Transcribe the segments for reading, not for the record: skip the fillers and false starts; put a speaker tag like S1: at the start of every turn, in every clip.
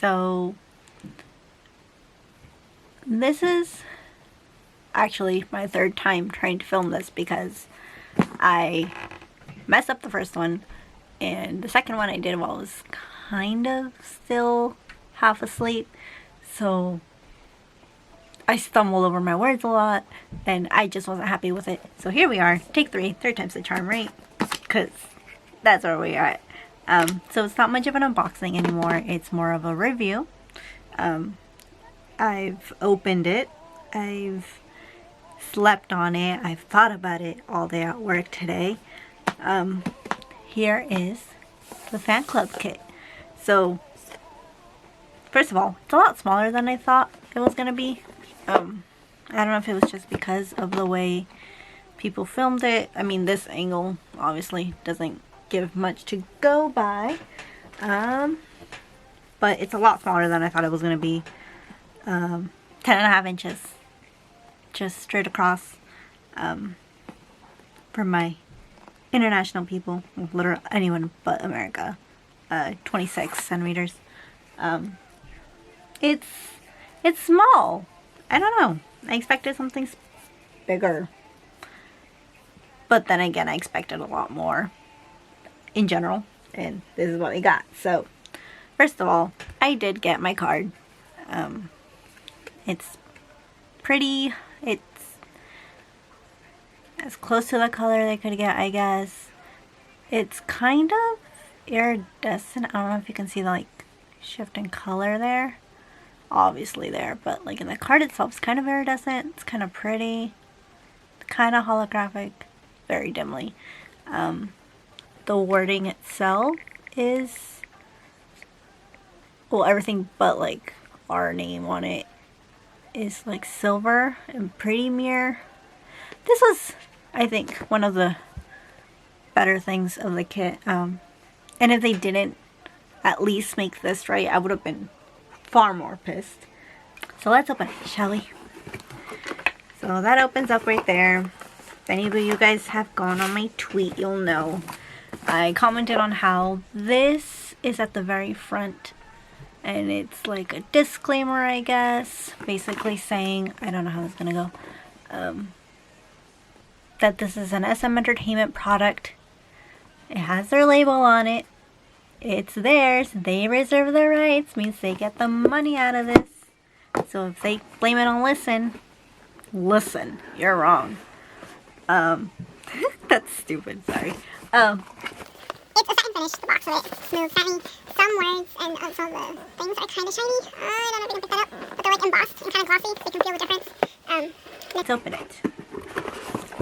S1: So this is actually my third time trying to film this because I messed up the first one, and the second one I did while I was kind of still half asleep, so I stumbled over my words a lot and I just wasn't happy with it. So here we are, take three, third time's the charm, right? Because that's where we are at. So it's not much of an unboxing anymore, it's more of a review. I've opened it, I've slept on it, I've thought about it all day at work today. Here is the fan club kit. So first of all, it's a lot smaller than I thought it was gonna be. I don't know if it was just because of the way people filmed it. I mean, this angle obviously doesn't give much to go by, but it's a lot smaller than I thought it was gonna be. 10.5 inches just straight across, for my international people, literally anyone but America. 26 centimeters. It's small. I don't know. I expected something bigger, but then again, I expected a lot more in general, and this is what I got. So first of all, I did get my card. It's pretty. It's as close to the color they could get, I guess. It's kind of iridescent. I don't know if you can see the like shift in color there. Obviously there, but like in the card itself, it's kind of iridescent. It's kind of pretty, kind of holographic, very dimly. The wording itself is, well, everything but like our name on it is like silver and pretty mirror. This was, I think, one of the better things of the kit. And if they didn't at least make this right, I would have been far more pissed. So let's open it, shall we? So that opens up right there. If any of you guys have gone on my tweet, you'll know. I commented on how this is at the very front, and it's like a disclaimer, I guess, basically saying, I don't know how this is gonna go, that this is an SM Entertainment product. It has their label on it. It's theirs. They reserve the rights. Means they get the money out of this. So if they blame it on listen, you're wrong. That's stupid, sorry.
S2: It's a satin finish, the box of it. Smooth, satin. Some words and also the things are kind of shiny. I don't know if you can pick that up. But they're like embossed and kind of glossy, so you can feel the difference.
S1: Let's open it.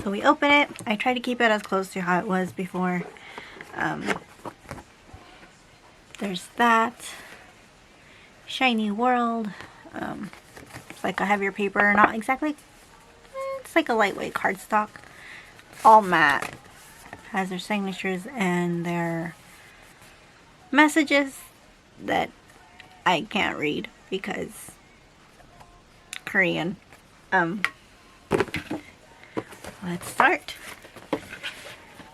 S1: So we open it. I try to keep it as close to how it was before. There's that. Shiny world. It's like a heavier paper. Not exactly. It's like a lightweight cardstock. All matte. Has their signatures and their messages that I can't read because Korean. Let's start.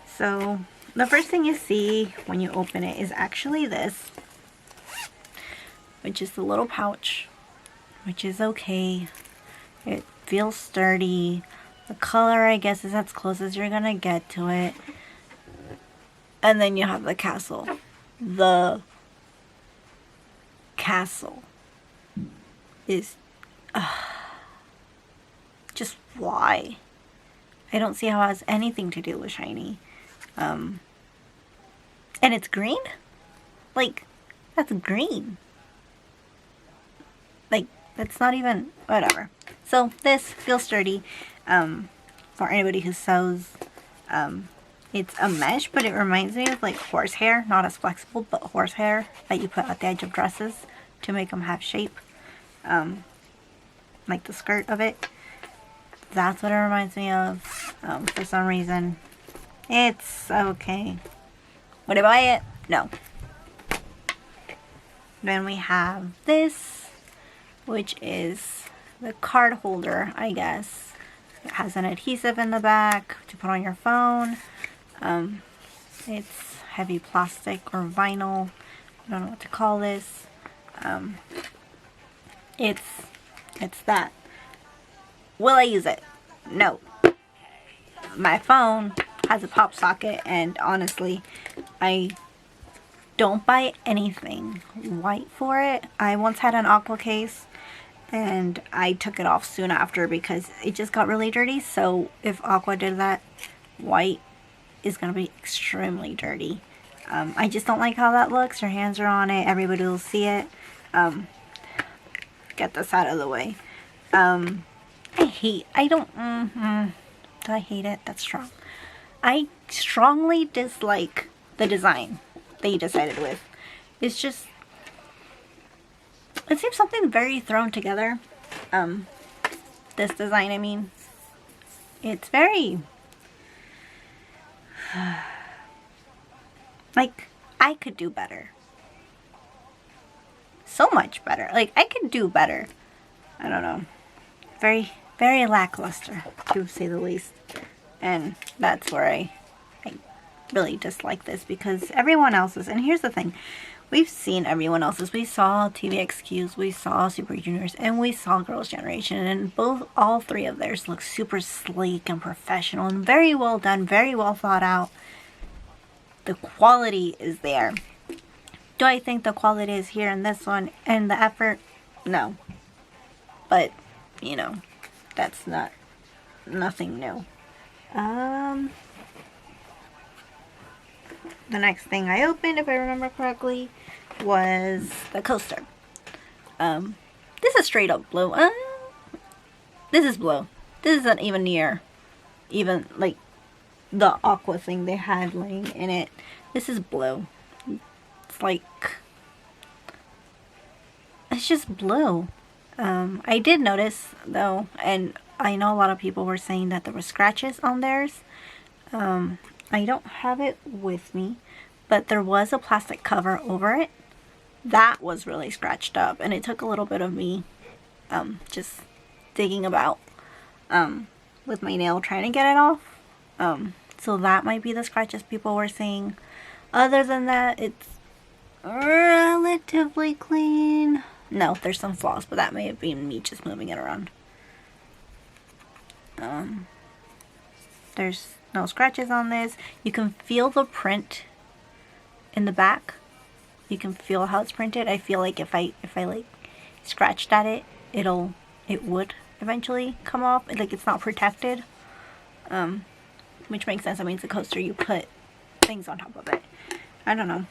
S1: So the first thing you see when you open it is actually this, which is the little pouch, which is okay. It feels sturdy. The color, I guess, is as close as you're gonna get to it. And then you have the castle. The castle is just why? I don't see how it has anything to do with SHINee. And it's green? Like, that's green. Like, that's not even, whatever. So this feels sturdy. For anybody who sews, it's a mesh, but it reminds me of like horsehair. Not as flexible, but horsehair that you put at the edge of dresses to make them have shape. Like the skirt of it. That's what it reminds me of. For some reason. It's okay. Would I buy it? No. Then we have this, which is the card holder, I guess. It has an adhesive in the back to put on your phone. It's heavy plastic or vinyl. I don't know what to call this. It's that. Will I use it? No. My phone has a pop socket, and honestly, I don't buy anything white for it. I once had an aqua case, and I took it off soon after because it just got really dirty. So if aqua did that, white is going to be extremely dirty. I just don't like how that looks. Your hands are on it. Everybody will see it. Get this out of the way. Do I hate it? That's strong. I strongly dislike the design they decided with. It's just, it seems something very thrown together. This design, I mean, it's very, like, I could do better. So much better. Like, I could do better. I don't know. Very, very lackluster, to say the least. And that's where I really dislike this, because everyone else's, and here's the thing, we've seen everyone else's. We saw TVXQs, we saw Super Juniors, and we saw Girls' Generation, and all three of theirs look super sleek and professional and very well done, very well thought out. The quality is there. Do I think the quality is here in this one and the effort? No. But, you know, that's nothing new. The next thing I opened, if I remember correctly, was the coaster. This is straight up blue. This is blue. This isn't even near even like the aqua thing they had laying in it. This is blue. It's like, it's just blue. I did notice though, and I know a lot of people were saying that there were scratches on theirs. I don't have it with me, but there was a plastic cover over it. That was really scratched up, and it took a little bit of me just digging about with my nail trying to get it off. So that might be the scratches people were saying. Other than that, it's relatively clean. No, there's some flaws, but that may have been me just moving it around. There's no scratches on this. You can feel the print in the back. You can feel how it's printed. I feel like if I like scratched at it, it would eventually come off. Like, it's not protected. Which makes sense. That means the coaster, you put things on top of it. I don't know.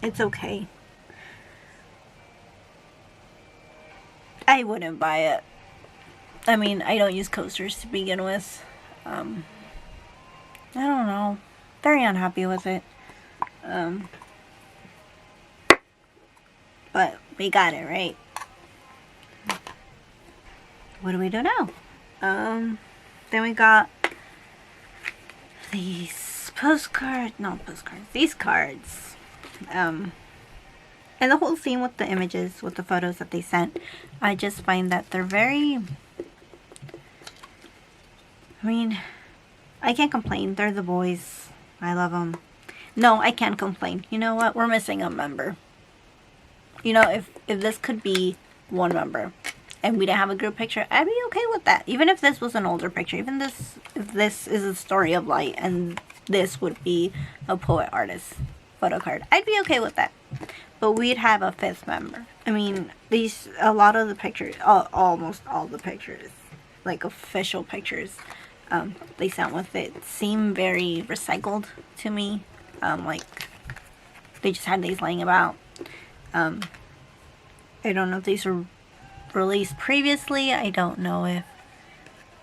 S1: It's okay. I wouldn't buy it. I mean, I don't use coasters to begin with. I don't know. Very unhappy with it. But we got it, right? What do we do now? Then we got these these cards. And the whole theme with the images, with the photos that they sent, I just find that they're very, I mean, I can't complain. They're the boys. I love them. No, I can't complain. You know what? We're missing a member. You know, if this could be one member and we didn't have a group picture, I'd be okay with that. Even if this was an older picture, even if this is a story of light and this would be a poet artist photo card, I'd be okay with that. But we'd have a fifth member. I mean, a lot of the pictures, almost all the pictures, like official pictures, they sent with it seem very recycled to me. Like they just had these laying about. I don't know if these were released previously. I don't know if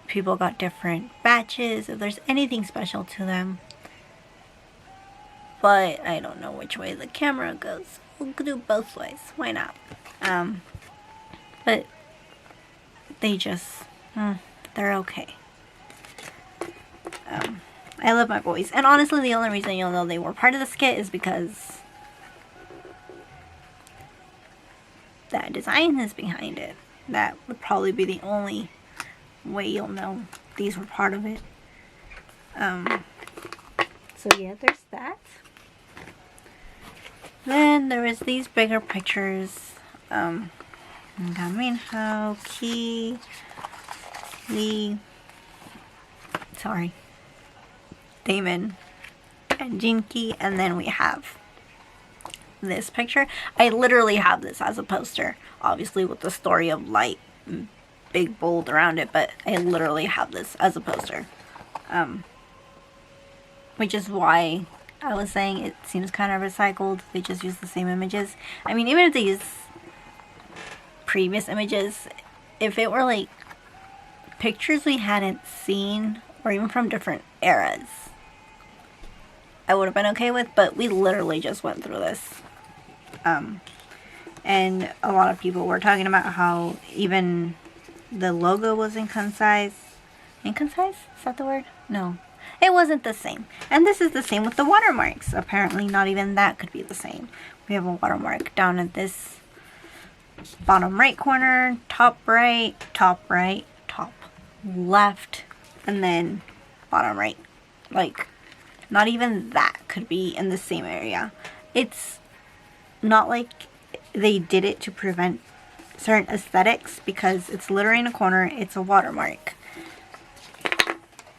S1: people got different batches, if there's anything special to them. But I don't know which way the camera goes. We'll do both ways. Why not? But they just, they're okay. I love my boys. And honestly, the only reason you'll know they were part of the skit is because that design is behind it. That would probably be the only way you'll know these were part of it. So yeah, there's that. Then there was these bigger pictures. We got Minho, Ki, Lee, Damon, and Jinky, and then we have this picture. I literally have this as a poster, obviously with the story of light and big bold around it, but I literally have this as a poster. Which is why I was saying it seems kind of recycled. They just use the same images. I mean, even if they use previous images, if it were like pictures we hadn't seen or even from different eras, I would have been okay with, but we literally just went through this. And a lot of people were talking about how even the logo was inconcise. Inconcise? Is that the word? No. It wasn't the same. And this is the same with the watermarks. Apparently not even that could be the same. We have a watermark down at this bottom right corner, top right, top left, and then bottom right. Like, not even that could be in the same area. It's not like they did it to prevent certain aesthetics, because it's literally in a corner, it's a watermark.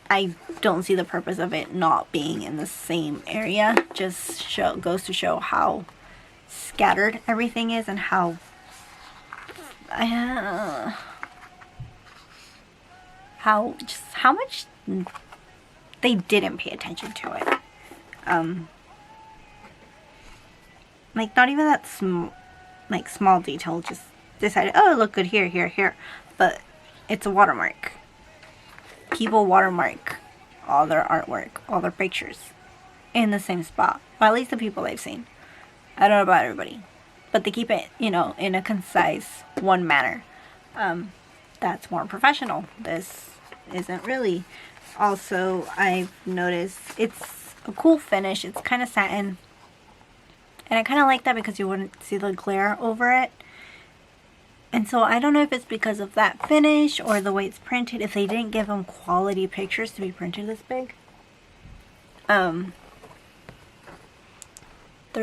S1: I don't see the purpose of it not being in the same area. Just goes to show how scattered everything is and how much they didn't pay attention to it. Like, not even that small detail, just decided, oh, it looked good here, here, here. But it's a watermark. People watermark all their artwork, all their pictures in the same spot. Or at least the people I've seen. I don't know about everybody. But they keep it, in a concise one manner. That's more professional. This isn't really. Also, I've noticed it's a cool finish. It's kind of satin. And I kind of like that because you wouldn't see the glare over it. And so I don't know if it's because of that finish or the way it's printed. If they didn't give them quality pictures to be printed this big. They're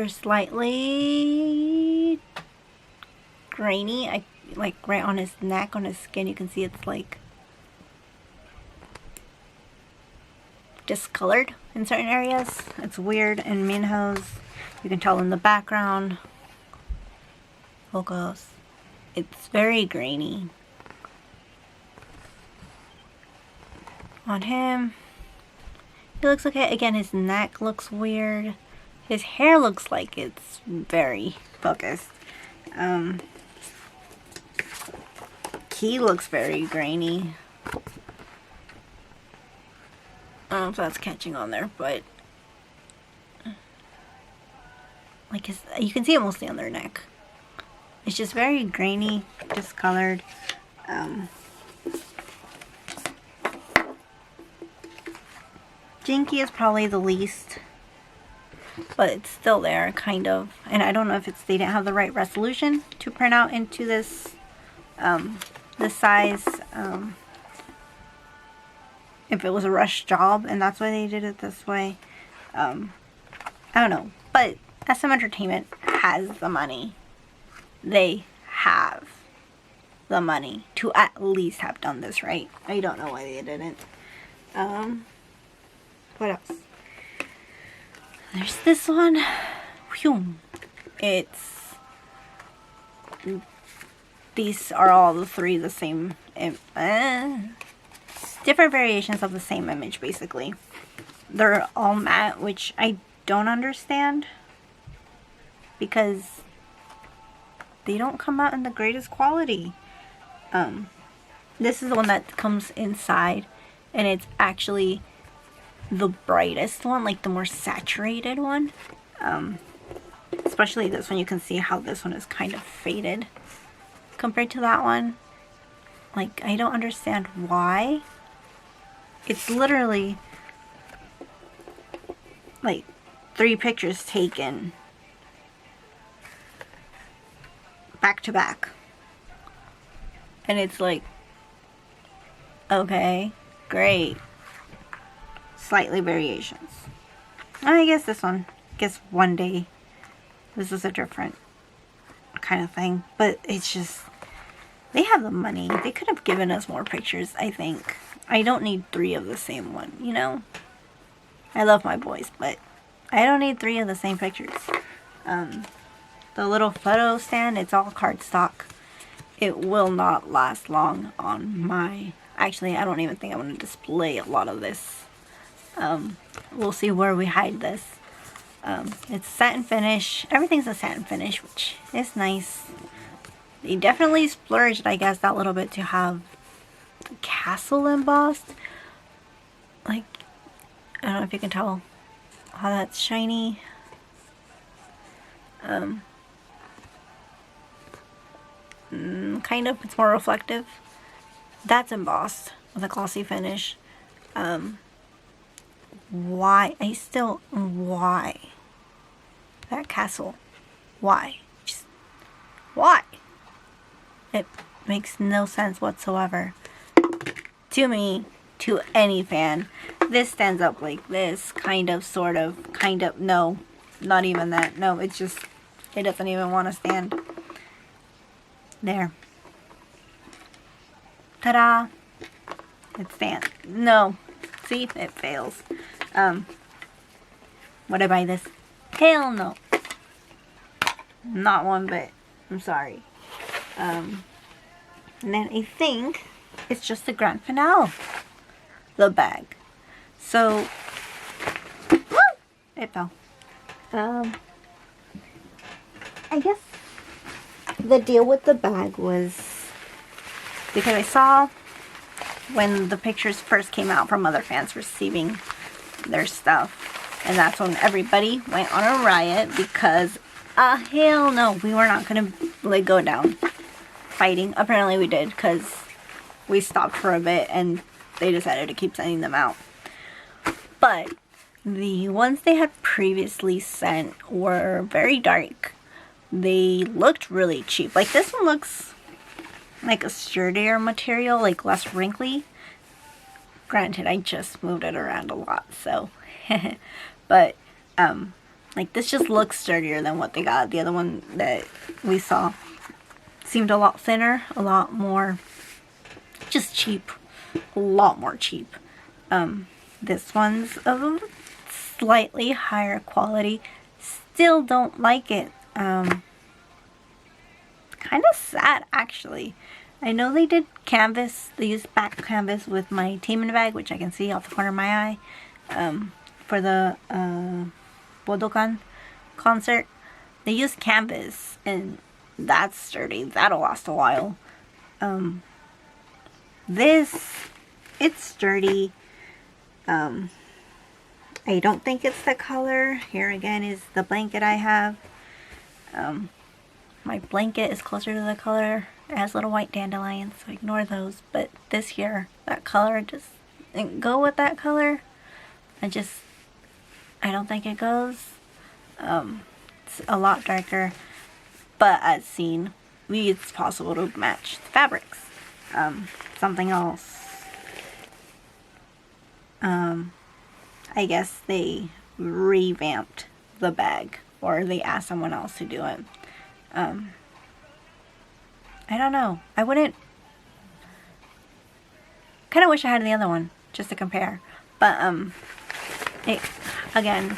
S1: slightly grainy. Like right on his neck, on his skin, you can see it's like discolored in certain areas. It's weird. And Minho's, you can tell in the background. Focus. It's very grainy. On him, he looks okay. Again, his neck looks weird. His hair looks like it's very focused. He looks very grainy. I don't know if that's catching on there, but like you can see it mostly on their neck. It's just very grainy, discolored. Jinky is probably the least, but it's still there, kind of. And I don't know if they didn't have the right resolution to print out into this size. If it was a rush job and that's why they did it this way. I don't know. But SM Entertainment has the money. They have the money to at least have done this right. I don't know why they didn't. What else? There's this one. Whew. These are all the three the same. Different variations of the same image, basically. They're all matte, which I don't understand. Because they don't come out in the greatest quality. This is the one that comes inside, and it's actually the brightest one, like the more saturated one. Especially this one, you can see how this one is kind of faded compared to that one. Like, I don't understand why. It's literally like 3 pictures taken back to back. And it's like, okay, great. Slightly variations. I guess this one, one day This is a different kind of thing. But it's just, they have the money. They could have given us more pictures, I think. I don't need 3 of the same one, you know? I love my boys, but I don't need 3 of the same pictures. The little photo stand, it's all cardstock. It will not last long on my... Actually, I don't even think I'm going to display a lot of this. We'll see where we hide this. It's satin finish. Everything's a satin finish, which is nice. They definitely splurged, I guess, that little bit to have the castle embossed. Like, I don't know if you can tell how that's shiny. Kind of, it's more reflective. That's embossed with a glossy finish. Why? Why? That castle. Why? Just, why? It makes no sense whatsoever. To me, to any fan. This stands up like this, kind of, sort of, kind of, no. Not even that. No, it's just, it doesn't even want to stand. There. Ta-da! It stands. No. See? It fails. Would I buy this? Hell no. Not one bit. I'm sorry. And then I think it's just the grand finale. The bag. So, woo! It fell. I guess the deal with the bag was because I saw when the pictures first came out from other fans receiving their stuff, and that's when everybody went on a riot because hell no, we were not gonna like go down fighting. Apparently we did, because we stopped for a bit and they decided to keep sending them out. But the ones they had previously sent were very dark. They looked really cheap. Like this one looks like a sturdier material, like less wrinkly. Granted, I just moved it around a lot, so but like this just looks sturdier than what they got. The other one that we saw seemed a lot thinner, a lot more just cheap, a lot more cheap. This one's of a slightly higher quality. Still don't like it. Kind of sad, actually. I know they did canvas. They used back canvas with my team in the bag, which I can see off the corner of my eye. For the Budokan concert, they used canvas, and that's sturdy. That'll last a while. This, it's sturdy. I don't think it's the color. Here again is the blanket I have. My blanket is closer to the color. It has little white dandelions, so ignore those. But this here, that color just didn't go with that color. I don't think it goes. It's a lot darker. But as seen, it's possible to match the fabrics. Something else. I guess they revamped the bag, or they asked someone else to do it. I don't know. I wouldn't... kind of wish I had the other one, just to compare. But, it, again,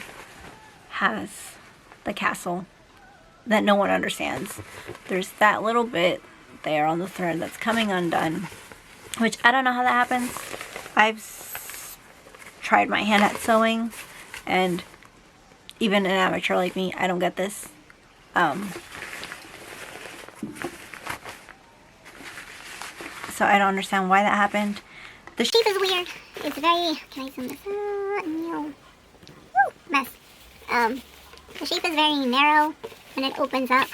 S1: has the castle that no one understands. There's that little bit there on the thread that's coming undone, which I don't know how that happens. I've tried my hand at sewing, and even an amateur like me, I don't get this. So I don't understand why that happened. The
S2: shape is weird. It's very... can I zoom this out? No. Woo, mess. The shape is very narrow when it opens up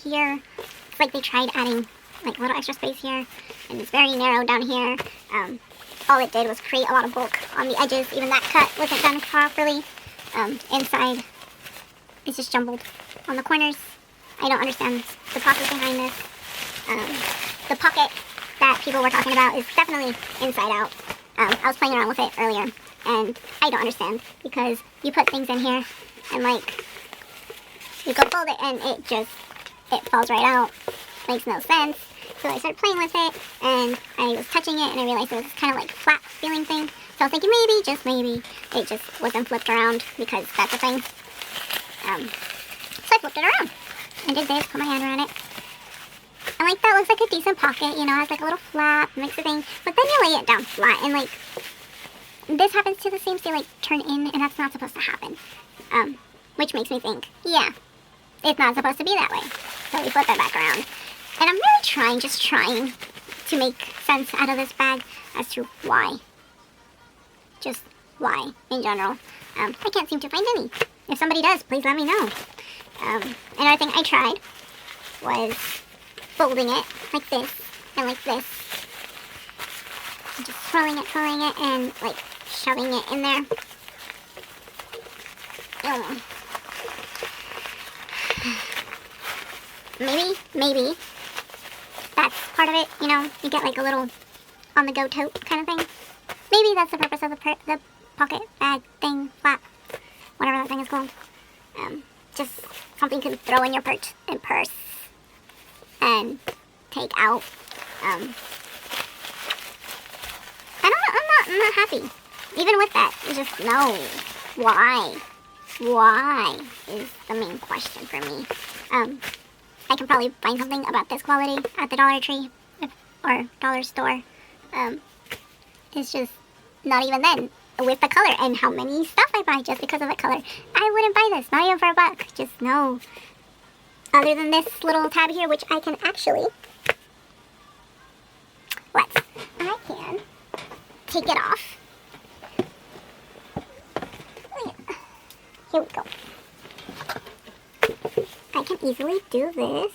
S2: here. It's like they tried adding like a little extra space here, and it's very narrow down here. All it did was create a lot of bulk on the edges. Even that cut wasn't done properly. Inside, it's just jumbled on the corners. I don't understand the process behind this. The pocket that people were talking about is definitely inside out. I was playing around with it earlier, and I don't understand, because you put things in here, and like, you go fold it and it falls right out. Makes no sense. So I started playing with it, and I was touching it, and I realized it was kind of like flat feeling thing. So I was thinking maybe, just maybe, it just wasn't flipped around, because that's a thing. So I flipped it around and did this, put my hand around it. And like that looks like a decent pocket, you know, has like a little flap, makes a thing. But then you lay it down flat, and like this happens to the seams, they like turn in, and that's not supposed to happen. Which makes me think, yeah, it's not supposed to be that way. So we flip it back around. And I'm really just trying to make sense out of this bag as to why. Just why, in general. I can't seem to find any. If somebody does, please let me know. Another thing I tried was folding it like this and like this. And just twirling it, and like shoving it in there. Maybe that's part of it, you know, you get like a little on-the-go tote kind of thing. Maybe that's the purpose of the pocket bag thing, flap, whatever that thing is called. Just something you can throw in your purse and take out. I don't know, I'm not happy. Even with that, it's just, no. Why? Why is the main question for me. I can probably find something about this quality at the Dollar Tree or dollar store. It's just not even then with the color and how many stuff I buy just because of the color. I wouldn't buy this, not even for $1. Just no. Other than this little tab here, which I can actually, I can take it off. Here we go. I can easily do this.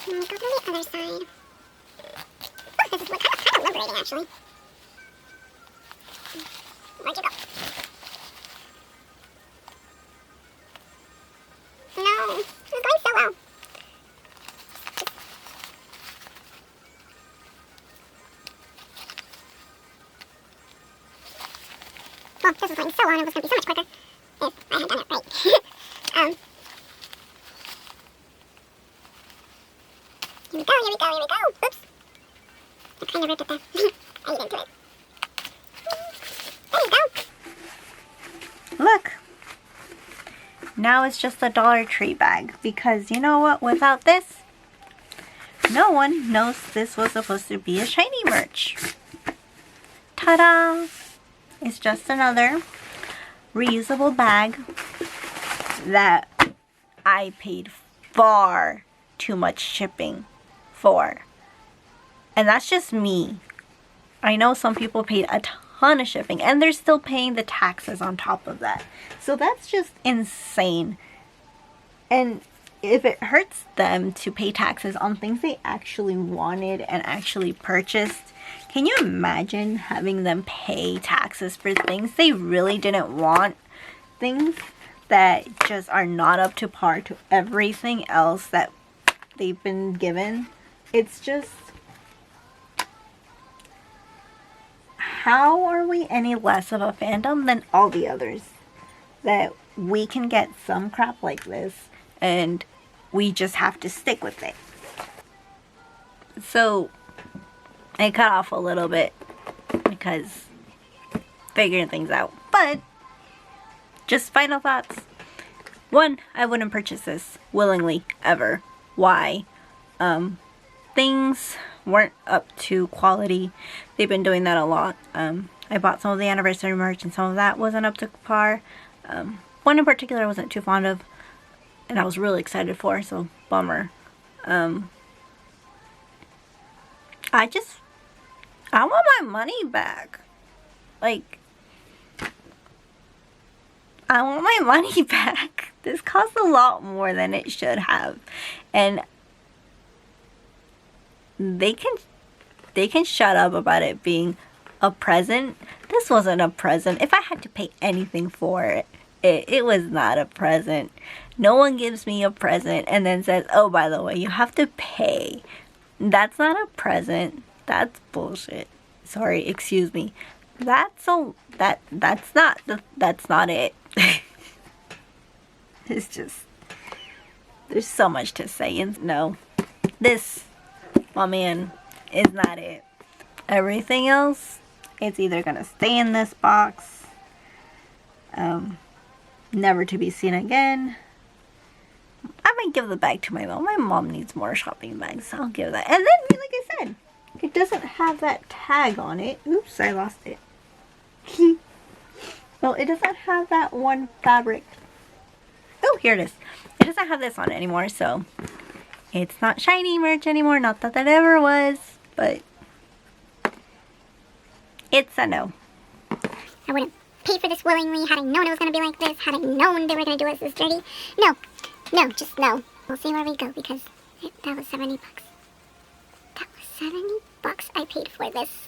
S2: And go to the other side. Oh, this is kind of liberating, actually. Where'd you go? No, this is going so well. Well, this was going so long, it was going to be so much quicker if I had done it right. Here we go. Oops. I kind of ripped it there. I ate into it. There you go.
S1: Look. Now it's just a Dollar Tree bag, because you know what? Without this, no one knows this was supposed to be a SHINee merch. Ta-da! It's just another reusable bag that I paid far too much shipping for. And that's just me. I know some people paid a ton of shipping, and they're still paying the taxes on top of that. So that's just insane. And if it hurts them to pay taxes on things they actually wanted and actually purchased, can you imagine having them pay taxes for things they really didn't want? Things that just are not up to par to everything else that they've been given. It's just, how are we any less of a fandom than all the others? That we can get some crap like this and we just have to stick with it. So I cut off a little bit because figuring things out. But just final thoughts. 1, I wouldn't purchase this willingly ever. Why? Things weren't up to quality. They've been doing that a lot. I bought some of the anniversary merch and some of that wasn't up to par. One in particular I wasn't too fond of and I was really excited for, so bummer. I want my money back. Like, I want my money back. This cost a lot more than it should have. And they can shut up about it being a present. This wasn't a present. If I had to pay anything for it, it was not a present. No one gives me a present and then says, oh, by the way, you have to pay. That's not a present. That's bullshit. Sorry, excuse me. That's not it. It's just, there's so much to say, and no, this, my man, is not it. Everything else, it's either gonna stay in this box, never to be seen again. I might give the bag to my mom. My mom needs more shopping bags, so I'll give that. And then, like I said, it doesn't have that tag on it. Oops, I lost it. Well, it doesn't have that one fabric. Oh, here it is. It doesn't have this on it anymore, so it's not SHINee merch anymore. Not that that ever was, but it's a no.
S2: I wouldn't pay for this willingly had I known it was going to be like this, had I known they were going to do us this dirty. No, no, just no. We'll see where we go because that was $70. That was $70 I paid for this.